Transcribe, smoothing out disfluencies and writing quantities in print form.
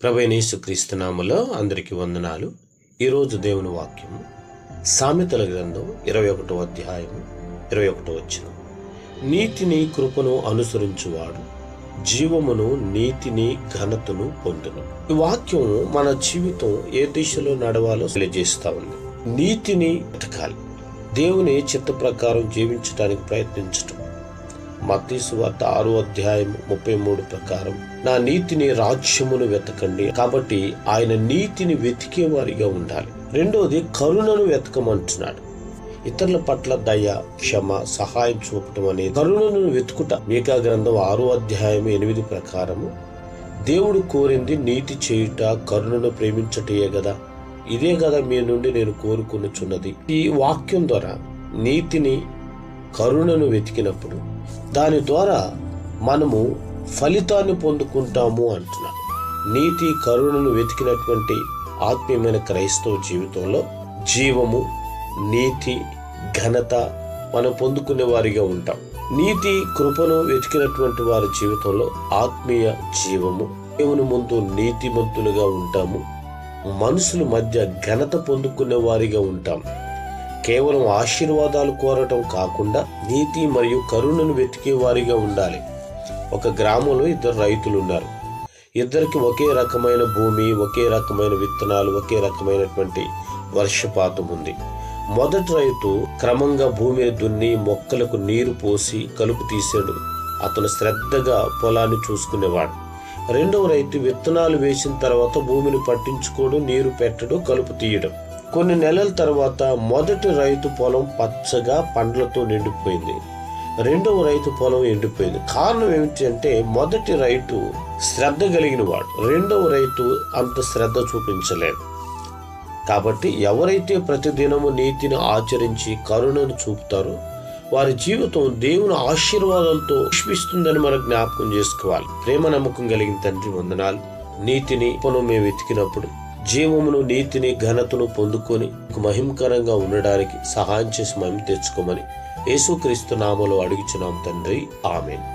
ప్రభువైన యేసుక్రీస్తు నామములో అందరికీ వందనాలు. ఈరోజు దేవుని వాక్యము సామెతల గ్రంథం 21వ అధ్యాయము 21వ వచనం. నీతిని కృపను అనుసరించువాడు జీవమును నీతిని ఘనతను పొందును. ఈ వాక్యం మన జీవితం ఏ దిశలో నడవాలో తెలియజేస్తా ఉంది. నీతిని వెతకాలి, దేవుని చిత్త ప్రకారం జీవించడానికి ప్రయత్నించటం. మత్తయి సువార్త 6వ అధ్యాయం 33 ప్రకారం నా నీతిని రాజ్యమును వెతకండి. కాబట్టి ఆయన నీతిని వెతికే వారిగా ఉండాలి. రెండోది కరుణను వెతకమంటున్నాడు. ఇతరుల పట్ల దయ, క్షమ, సహాయం చూపటం అనేది కరుణను వెతుకుట. మీకా గ్రంథం 6వ అధ్యాయం 8 ప్రకారము దేవుడు కోరింది నీతి చేయుట, కరుణను ప్రేమించటయే కదా. ఇదే కదా మీ నుండి నేను కోరుకునుచున్నది. ఈ వాక్యం ద్వారా నీతిని, కరుణను వెతికినప్పుడు దాని ద్వారా మనము ఫలితాన్ని పొందుకుంటాము అంటున్నాడు. నీతి, కరుణను వెతికినటువంటి ఆత్మీయమైన క్రైస్తవ జీవితంలో జీవము, నీతి, ఘనత మనం పొందుకునే వారిగా ఉంటాం. నీతి, కృపను వెతికినటువంటి వారి జీవితంలో ఆత్మీయ జీవము, దేవుని ముందు నీతిమంతులుగా ఉంటాము. మనుషుల మధ్య ఘనత పొందుకునే వారిగా ఉంటాం. కేవలం ఆశీర్వాదాలు కోరటం కాకుండా నీతి మరియు కరుణను వెతికే వారిగా ఉండాలి. ఒక గ్రామంలో 2 రైతులు ఉన్నారు. ఇద్దరికి ఒకే రకమైన భూమి, ఒకే రకమైన విత్తనాలు, ఒకే రకమైనటువంటి వర్షపాతం ఉంది. మొదటి రైతు క్రమంగా భూమిని దున్ని మొక్కలకు నీరు పోసి కలుపు తీసాడు. అతను శ్రద్ధగా పొలాన్ని చూసుకునేవాడు. రెండవ రైతు విత్తనాలు వేసిన తర్వాత భూమిని పట్టించుకోడు, నీరు పెట్టడు, కలుపు తీయడం. కొన్ని నెలల తర్వాత మొదటి రైతు పొలం పచ్చగా పండ్లతో నిండిపోయింది. రెండవ రైతు పొలం ఎండిపోయింది. కారణం ఏమిటి అంటే మొదటి రైతు శ్రద్ధ కలిగిన వాడు, రెండవ రైతు అంత శ్రద్ధ చూపించలేదు. కాబట్టి ఎవరైతే ప్రతిదినము నీతిని ఆచరించి కరుణను చూపుతారో వారి జీవితం దేవుని ఆశీర్వాదాలతో పుష్పిస్తుందని మనం జ్ఞాపకం చేసుకోవాలి. ప్రేమ నమ్మకం కలిగిన తండ్రి వందనాలు. నీతిని మేము వెతికినప్పుడు జీవమును, నీతిని, ఘనతను పొందుకొని మహిమకరంగా ఉండడానికి సహాయం చేసి మహిమ తెచ్చుకోమని యేసుక్రీస్తు నామములో అడుగుచున్నాం తండ్రి. ఆమేన్.